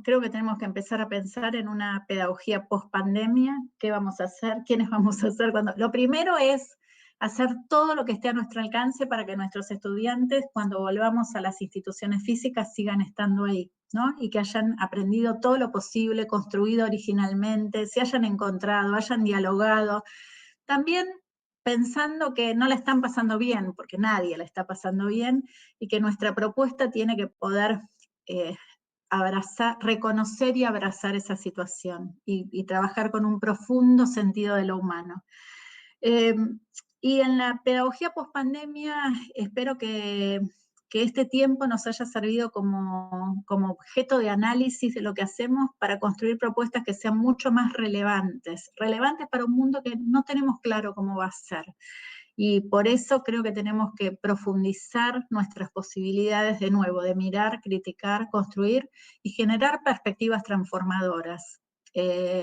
creo que tenemos que empezar a pensar en una pedagogía post-pandemia. ¿Qué vamos a hacer? ¿Quiénes vamos a ser? Lo primero es hacer todo lo que esté a nuestro alcance para que nuestros estudiantes, cuando volvamos a las instituciones físicas, sigan estando ahí, ¿no? Y que hayan aprendido todo lo posible, construido originalmente, se hayan encontrado, hayan dialogado. También pensando que no la están pasando bien, porque nadie la está pasando bien, y que nuestra propuesta tiene que poder reconocer y abrazar esa situación, y trabajar con un profundo sentido de lo humano. Y en la pedagogía post-pandemia, espero que este tiempo nos haya servido como objeto de análisis de lo que hacemos para construir propuestas que sean mucho más relevantes para un mundo que no tenemos claro cómo va a ser. Y por eso creo que tenemos que profundizar nuestras posibilidades de nuevo, de mirar, criticar, construir y generar perspectivas transformadoras.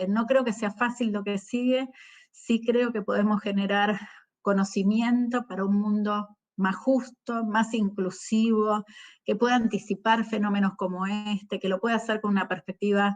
No creo que sea fácil lo que sigue, sí creo que podemos generar conocimiento para un mundo más justo, más inclusivo, que pueda anticipar fenómenos como este, que lo pueda hacer con una perspectiva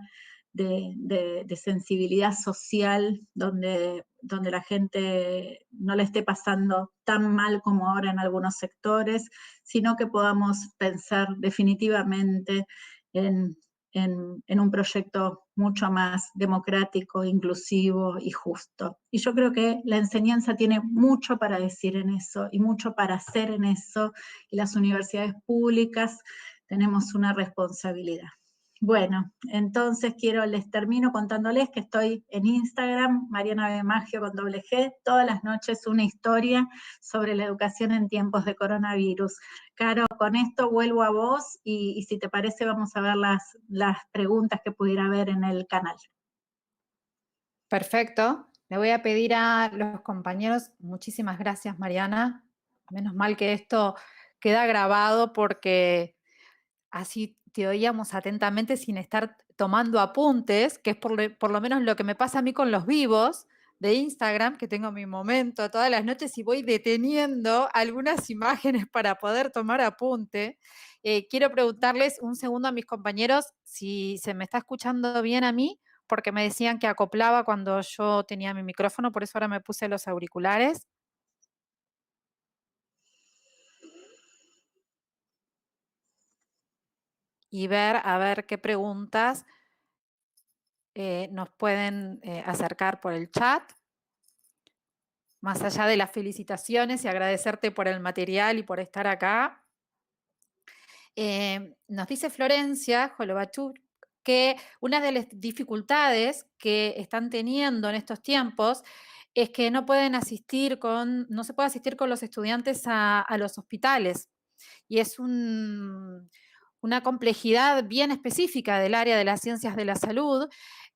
de sensibilidad social, donde la gente no le esté pasando tan mal como ahora en algunos sectores, sino que podamos pensar definitivamente en un proyecto mucho más democrático, inclusivo y justo. Y yo creo que la enseñanza tiene mucho para decir en eso, y mucho para hacer en eso, y las universidades públicas tenemos una responsabilidad. Bueno, entonces les termino contándoles que estoy en Instagram, Mariana B. Maggio con doble G, todas las noches una historia sobre la educación en tiempos de coronavirus. Caro, con esto vuelvo a vos, y si te parece vamos a ver las preguntas que pudiera haber en el canal. Perfecto. Le voy a pedir a los compañeros, muchísimas gracias, Mariana. Menos mal que esto queda grabado, porque así te oíamos atentamente sin estar tomando apuntes, que es por lo menos lo que me pasa a mí con los vivos de Instagram, que tengo mi momento todas las noches y voy deteniendo algunas imágenes para poder tomar apunte. Quiero preguntarles un segundo a mis compañeros si se me está escuchando bien a mí, porque me decían que acoplaba cuando yo tenía mi micrófono, por eso ahora me puse los auriculares. Y a ver qué preguntas nos pueden acercar por el chat. Más allá de las felicitaciones y agradecerte por el material y por estar acá. Nos dice Florencia Jolobachur que una de las dificultades que están teniendo en estos tiempos es que no se puede asistir con los estudiantes a los hospitales, y es una complejidad bien específica del área de las ciencias de la salud,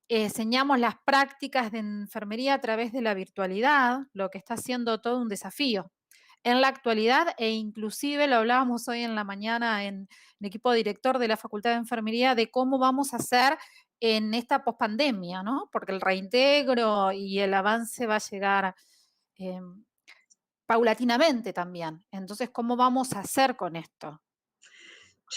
enseñamos las prácticas de enfermería a través de la virtualidad, lo que está siendo todo un desafío. En la actualidad, e inclusive lo hablábamos hoy en la mañana en el equipo director de la Facultad de Enfermería, de cómo vamos a hacer en esta pospandemia, ¿no? Porque el reintegro y el avance va a llegar paulatinamente también. Entonces, ¿cómo vamos a hacer con esto?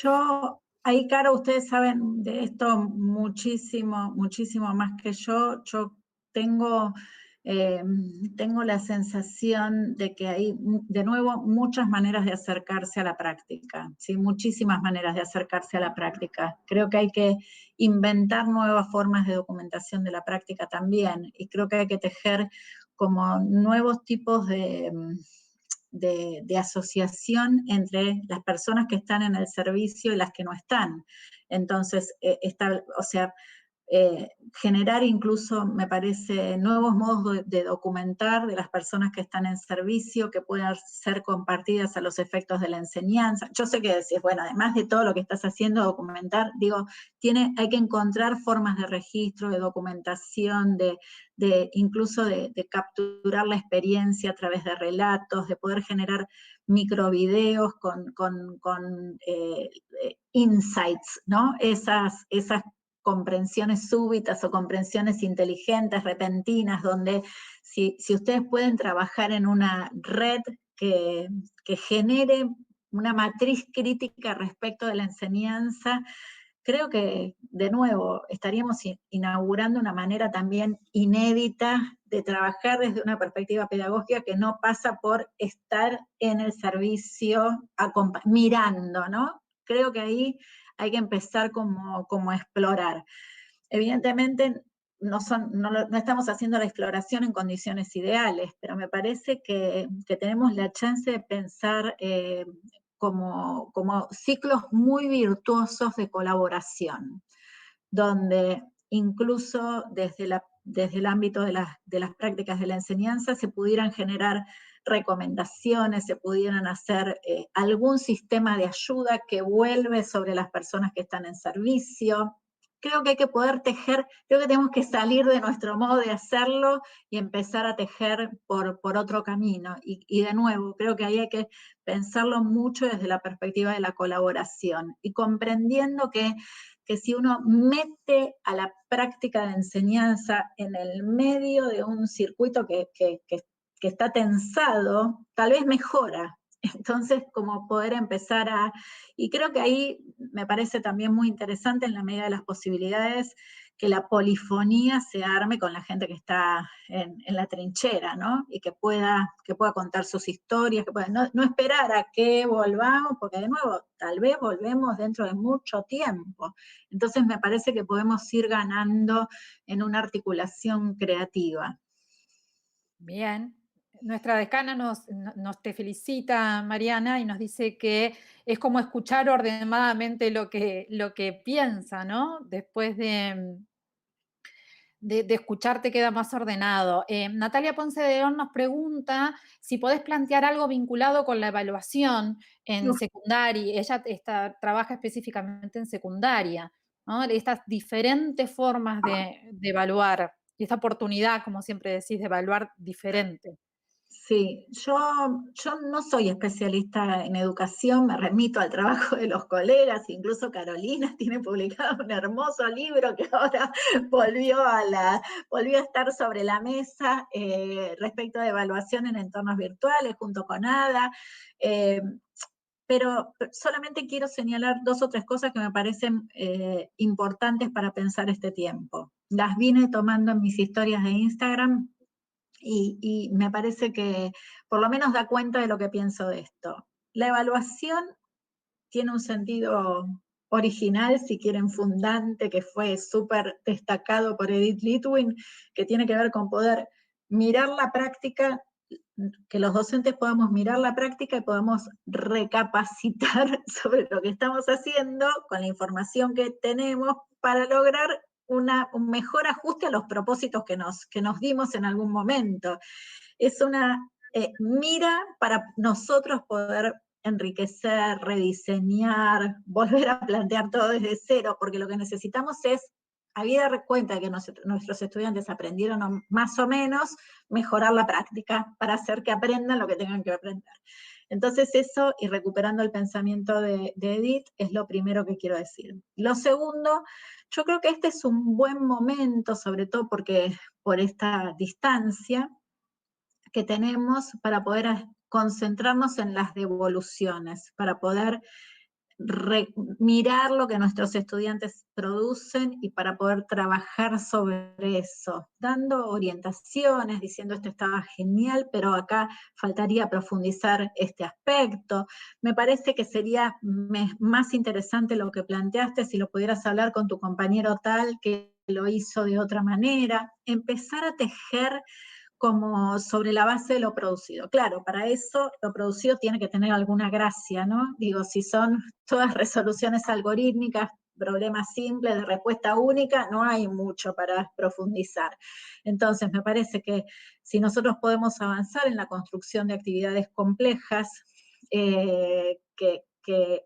Yo, ahí, Caro, ustedes saben de esto muchísimo, muchísimo más que yo. Yo tengo, tengo la sensación de que hay, de nuevo, muchas maneras de acercarse a la práctica, ¿sí? Muchísimas maneras de acercarse a la práctica. Creo que hay que inventar nuevas formas de documentación de la práctica también, y creo que hay que tejer como nuevos tipos de asociación entre las personas que están en el servicio y las que no están. Entonces, o sea, generar incluso, me parece, nuevos modos de documentar de las personas que están en servicio, que puedan ser compartidas a los efectos de la enseñanza. Yo sé que decís, bueno, además de todo lo que estás haciendo, documentar, digo, hay que encontrar formas de registro, de documentación, incluso de capturar la experiencia a través de relatos, de poder generar microvideos con insights, ¿no? Esas comprensiones súbitas o comprensiones inteligentes, repentinas, donde si ustedes pueden trabajar en una red que genere una matriz crítica respecto de la enseñanza, creo que, de nuevo, estaríamos inaugurando una manera también inédita de trabajar desde una perspectiva pedagógica que no pasa por estar en el servicio mirando, ¿no? Creo que ahí hay que empezar como a explorar. Evidentemente, no estamos haciendo la exploración en condiciones ideales, pero me parece que tenemos la chance de pensar como ciclos muy virtuosos de colaboración, donde incluso desde el ámbito de las prácticas de la enseñanza se pudieran generar recomendaciones, se pudieran hacer algún sistema de ayuda que vuelve sobre las personas que están en servicio. Creo que hay que poder tejer, creo que tenemos que salir de nuestro modo de hacerlo y empezar a tejer por otro camino. Y de nuevo, creo que ahí hay que pensarlo mucho desde la perspectiva de la colaboración y comprendiendo que si uno mete a la práctica de enseñanza en el medio de un circuito que está tensado, tal vez mejora. Entonces, como poder empezar y creo que ahí me parece también muy interesante, en la medida de las posibilidades, que la polifonía se arme con la gente que está en la trinchera, ¿no? Y que pueda contar sus historias, no esperar a que volvamos, porque de nuevo, tal vez volvemos dentro de mucho tiempo. Entonces me parece que podemos ir ganando en una articulación creativa. Bien. Nuestra decana te felicita, Mariana, y nos dice que es como escuchar ordenadamente lo que piensa, ¿no? Después de escucharte queda más ordenado. Natalia Ponce de León nos pregunta si podés plantear algo vinculado con la evaluación en secundaria. Ella trabaja específicamente en secundaria, ¿no? Estas diferentes formas de evaluar y esta oportunidad, como siempre decís, de evaluar diferente. Sí, yo no soy especialista en educación, me remito al trabajo de los colegas, incluso Carolina tiene publicado un hermoso libro que ahora volvió a estar sobre la mesa respecto de evaluación en entornos virtuales, junto con Ada, pero solamente quiero señalar 2 o 3 cosas que me parecen importantes para pensar este tiempo. Las vine tomando en mis historias de Instagram, y me parece que por lo menos da cuenta de lo que pienso de esto. La evaluación tiene un sentido original, si quieren fundante, que fue súper destacado por Edith Litwin, que tiene que ver con poder mirar la práctica, que los docentes podamos mirar la práctica y podamos recapacitar sobre lo que estamos haciendo con la información que tenemos para lograr un mejor ajuste a los propósitos que nos dimos en algún momento. Es una mira para nosotros poder enriquecer, rediseñar, volver a plantear todo desde cero, porque lo que necesitamos es habida cuenta de que nuestros estudiantes aprendieron más o menos, mejorar la práctica para hacer que aprendan lo que tengan que aprender. Entonces eso, y recuperando el pensamiento de Edith, es lo primero que quiero decir. Lo segundo, yo creo que este es un buen momento, sobre todo porque por esta distancia que tenemos, para poder concentrarnos en las devoluciones, para poder mirar lo que nuestros estudiantes producen y para poder trabajar sobre eso, dando orientaciones, diciendo esto estaba genial, pero acá faltaría profundizar este aspecto. Me parece que sería más interesante lo que planteaste si lo pudieras hablar con tu compañero tal que lo hizo de otra manera, empezar a tejer como sobre la base de lo producido. Claro, para eso lo producido tiene que tener alguna gracia, ¿no? Digo, si son todas resoluciones algorítmicas, problemas simples de respuesta única, no hay mucho para profundizar. Entonces, me parece que si nosotros podemos avanzar en la construcción de actividades complejas, en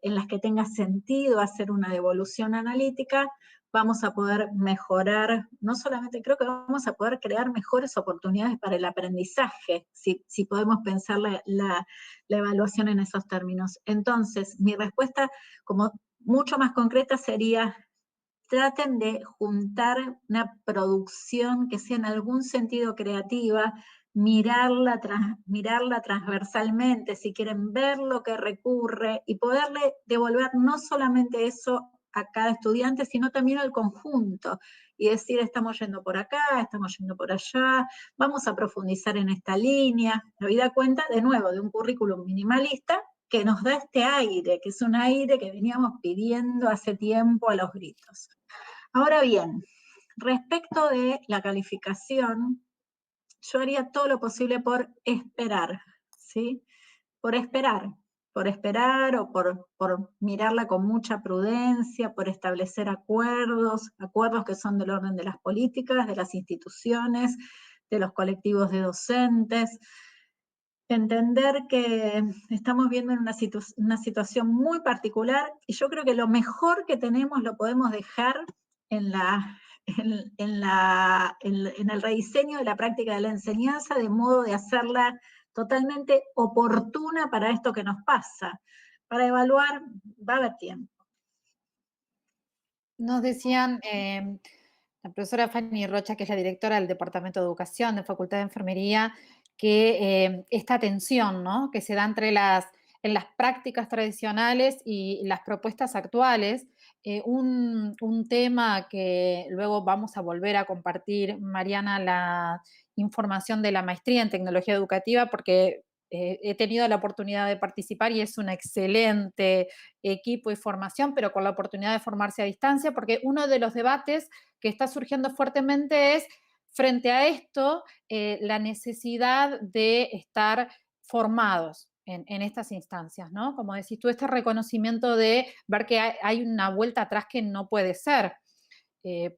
las que tenga sentido hacer una devolución analítica, vamos a poder mejorar, no solamente, creo que vamos a poder crear mejores oportunidades para el aprendizaje, si podemos pensar la evaluación en esos términos. Entonces, mi respuesta, como mucho más concreta, sería: traten de juntar una producción que sea en algún sentido creativa, mirarla transversalmente, si quieren ver lo que recurre, y poderle devolver no solamente eso a cada estudiante, sino también al conjunto, y decir, estamos yendo por acá, estamos yendo por allá, vamos a profundizar en esta línea. Me doy cuenta, de nuevo, de un currículum minimalista que nos da este aire, que es un aire que veníamos pidiendo hace tiempo a los gritos. Ahora bien, respecto de la calificación, yo haría todo lo posible por esperar, ¿sí? Por esperar o por mirarla con mucha prudencia, por establecer acuerdos que son del orden de las políticas, de las instituciones, de los colectivos de docentes. Entender que estamos viendo en una situación muy particular, y yo creo que lo mejor que tenemos lo podemos dejar en el rediseño de la práctica de la enseñanza, de modo de hacerla totalmente oportuna para esto que nos pasa. Para evaluar va a haber tiempo. Nos decían, la profesora Fanny Rocha, que es la directora del Departamento de Educación de Facultad de Enfermería, que esta tensión, ¿no?, que se da en las prácticas tradicionales y las propuestas actuales, un tema que luego vamos a volver a compartir, Mariana, la información de la maestría en tecnología educativa, porque he tenido la oportunidad de participar y es un excelente equipo y formación, pero con la oportunidad de formarse a distancia, porque uno de los debates que está surgiendo fuertemente es, frente a esto, la necesidad de estar formados en estas instancias, ¿no? Como decís tú, este reconocimiento de ver que hay una vuelta atrás que no puede ser,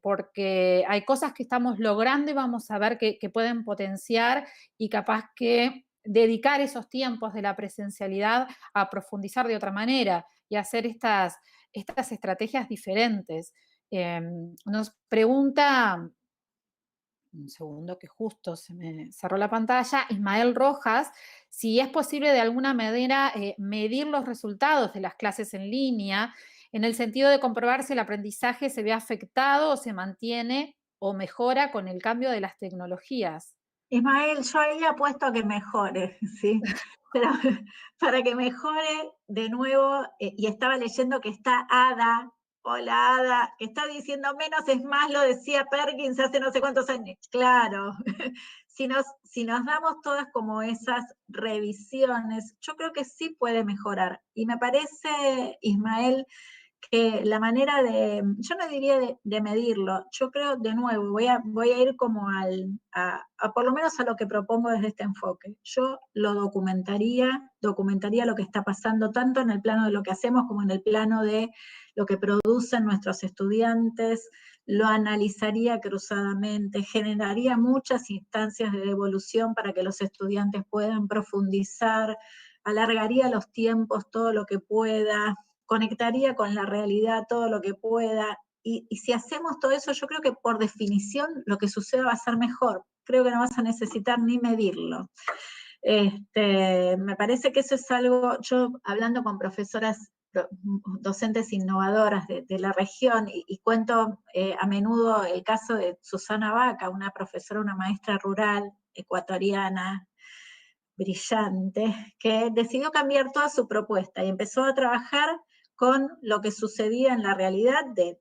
porque hay cosas que estamos logrando y vamos a ver que pueden potenciar, y capaz que dedicar esos tiempos de la presencialidad a profundizar de otra manera y hacer estas estrategias diferentes. Nos pregunta, un segundo que justo se me cerró la pantalla, Ismael Rojas, si es posible de alguna manera medir los resultados de las clases en línea, en el sentido de comprobar si el aprendizaje se ve afectado o se mantiene o mejora con el cambio de las tecnologías. Ismael, yo ahí apuesto a que mejore, ¿sí? Pero para que mejore, de nuevo, y estaba leyendo que está Ada, hola Ada, que está diciendo menos es más, lo decía Perkins hace no sé cuántos años. Claro, si nos damos todas como esas revisiones, yo creo que sí puede mejorar. Y me parece, Ismael, que la manera yo no diría de medirlo, yo creo, de nuevo, voy a ir como por lo menos a lo que propongo desde este enfoque. Yo lo documentaría lo que está pasando tanto en el plano de lo que hacemos como en el plano de lo que producen nuestros estudiantes, lo analizaría cruzadamente, generaría muchas instancias de devolución para que los estudiantes puedan profundizar, alargaría los tiempos todo lo que pueda, conectaría con la realidad todo lo que pueda, y si hacemos todo eso, yo creo que por definición lo que suceda va a ser mejor. Creo que no vas a necesitar ni medirlo. Me parece que eso es algo, yo hablando con profesoras, docentes innovadoras de la región, y cuento a menudo el caso de Susana Vaca, una profesora, una maestra rural ecuatoriana, brillante, que decidió cambiar toda su propuesta y empezó a trabajar con lo que sucedía en la realidad de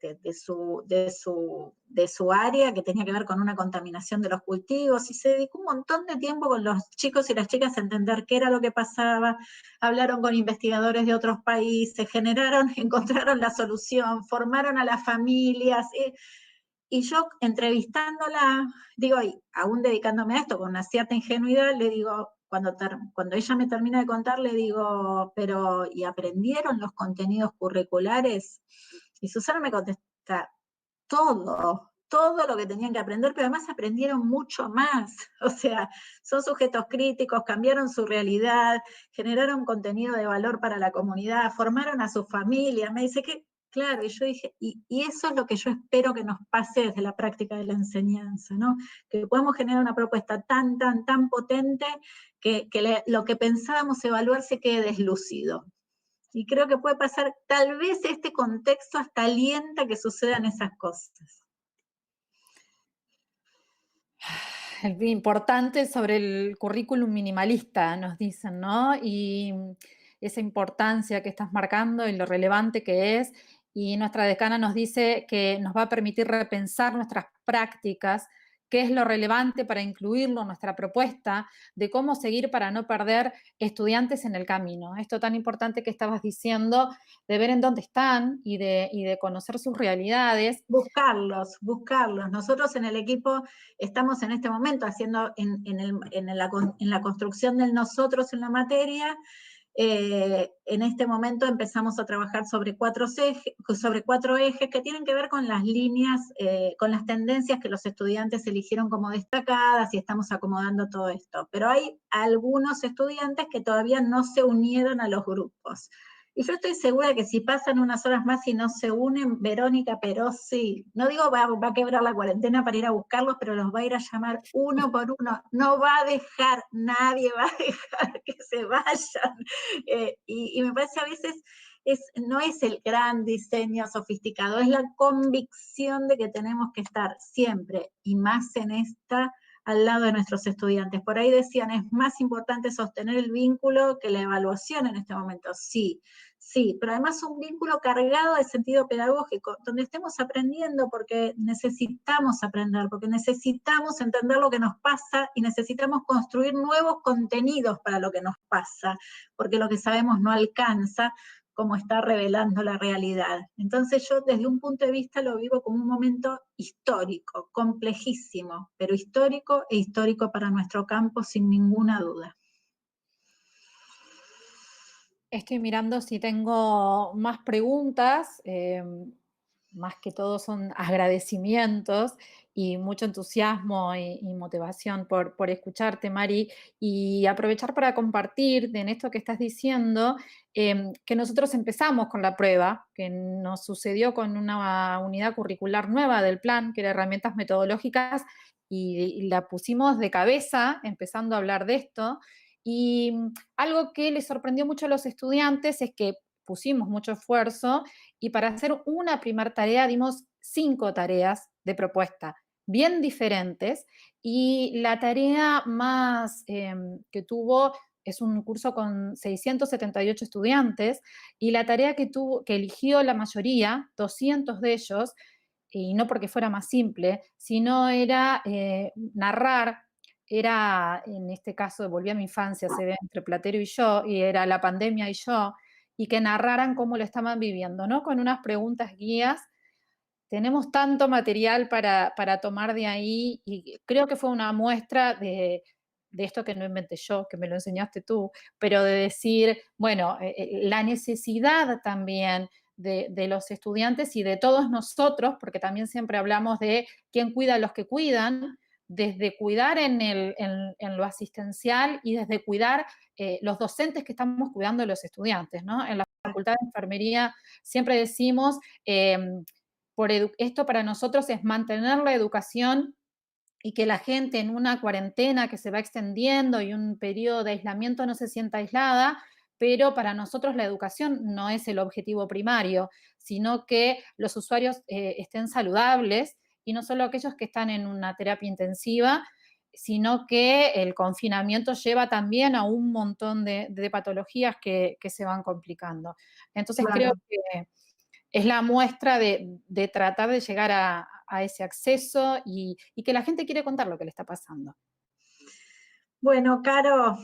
su área, que tenía que ver con una contaminación de los cultivos, y se dedicó un montón de tiempo con los chicos y las chicas a entender qué era lo que pasaba, hablaron con investigadores de otros países, encontraron la solución, formaron a las familias, y yo entrevistándola, digo, y aún dedicándome a esto con una cierta ingenuidad, le digo, cuando ella me termina de contar, le digo, pero, ¿y aprendieron los contenidos curriculares? Y Susana me contesta, todo lo que tenían que aprender, pero además aprendieron mucho más. O sea, son sujetos críticos, cambiaron su realidad, generaron contenido de valor para la comunidad, formaron a su familia. Me dice que, claro, y yo dije, y eso es lo que yo espero que nos pase desde la práctica de la enseñanza, ¿no? Que podamos generar una propuesta tan potente que lo que pensábamos evaluar se quede deslucido. Y creo que puede pasar, tal vez este contexto hasta alienta que sucedan esas cosas. Importante sobre el currículum minimalista, nos dicen, ¿no? Y esa importancia que estás marcando y lo relevante que es. Y nuestra decana nos dice que nos va a permitir repensar nuestras prácticas, qué es lo relevante para incluirlo en nuestra propuesta, de cómo seguir para no perder estudiantes en el camino. Esto tan importante que estabas diciendo, de ver en dónde están y de conocer sus realidades. Buscarlos. Nosotros en el equipo estamos en este momento haciendo en la construcción del nosotros en la materia. En este momento empezamos a trabajar sobre cuatro ejes que tienen que ver con las líneas, con las tendencias que los estudiantes eligieron como destacadas, y estamos acomodando todo esto. Pero hay algunos estudiantes que todavía no se unieron a los grupos. Y yo estoy segura que si pasan unas horas más y no se unen, Verónica Perossi, no digo va a quebrar la cuarentena para ir a buscarlos, pero los va a ir a llamar uno por uno. No va a dejar, nadie va a dejar que se vayan. Y me parece a veces no es el gran diseño sofisticado, es la convicción de que tenemos que estar siempre, y más en esta, al lado de nuestros estudiantes. Por ahí decían, es más importante sostener el vínculo que la evaluación en este momento. Sí, pero además un vínculo cargado de sentido pedagógico, donde estemos aprendiendo porque necesitamos aprender, porque necesitamos entender lo que nos pasa y necesitamos construir nuevos contenidos para lo que nos pasa, porque lo que sabemos no alcanza, como está revelando la realidad. Entonces yo desde un punto de vista lo vivo como un momento histórico, complejísimo, pero histórico e histórico para nuestro campo sin ninguna duda. Estoy mirando si tengo más preguntas, más que todo son agradecimientos y mucho entusiasmo y motivación por escucharte, Mari, y aprovechar para compartir en esto que estás diciendo, que nosotros empezamos con la prueba, que nos sucedió con una unidad curricular nueva del plan, que era herramientas metodológicas, y la pusimos de cabeza empezando a hablar de esto. Y algo que les sorprendió mucho a los estudiantes es que pusimos mucho esfuerzo y para hacer una primera tarea dimos 5 tareas de propuesta bien diferentes, y la tarea más que tuvo es un curso con 678 estudiantes, y la tarea que eligió la mayoría, 200 de ellos, y no porque fuera más simple, sino era narrar. Era, en este caso, volví a mi infancia, se ve entre Platero y yo, y era la pandemia y yo, y que narraran cómo lo estaban viviendo, ¿no? Con unas preguntas guías. Tenemos tanto material para tomar de ahí, y creo que fue una muestra de esto que no inventé yo, que me lo enseñaste tú, pero de decir, bueno, la necesidad también de los estudiantes y de todos nosotros, porque también siempre hablamos de quién cuida a los que cuidan, desde cuidar en lo asistencial y desde cuidar los docentes que estamos cuidando de los estudiantes, ¿no? En la Facultad de Enfermería siempre decimos, esto para nosotros es mantener la educación y que la gente en una cuarentena que se va extendiendo y un periodo de aislamiento no se sienta aislada, pero para nosotros la educación no es el objetivo primario, sino que los usuarios estén saludables y no solo aquellos que están en una terapia intensiva, sino que el confinamiento lleva también a un montón de patologías que se van complicando. Entonces creo que es la muestra de tratar de llegar a ese acceso y que la gente quiere contar lo que le está pasando. Bueno, Caro.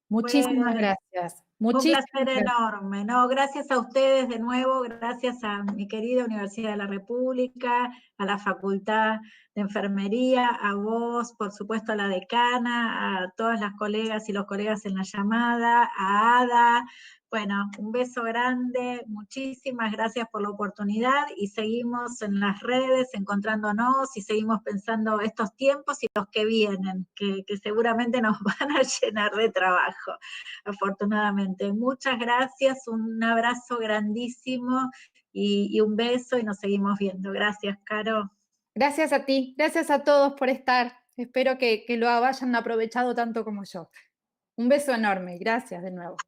Muchísimas gracias. Un placer enorme, ¿no? Gracias a ustedes de nuevo, gracias a mi querida Universidad de la República, a la Facultad de Enfermería, a vos, por supuesto a la decana, a todas las colegas y los colegas en la llamada, a Ada. Bueno, un beso grande, muchísimas gracias por la oportunidad y seguimos en las redes encontrándonos y seguimos pensando estos tiempos y los que vienen, que seguramente nos van a llenar de trabajo, afortunadamente. Muchas gracias, un abrazo grandísimo y un beso y nos seguimos viendo. Gracias, Caro. Gracias a ti, gracias a todos por estar. Espero que lo hayan aprovechado tanto como yo. Un beso enorme, gracias de nuevo.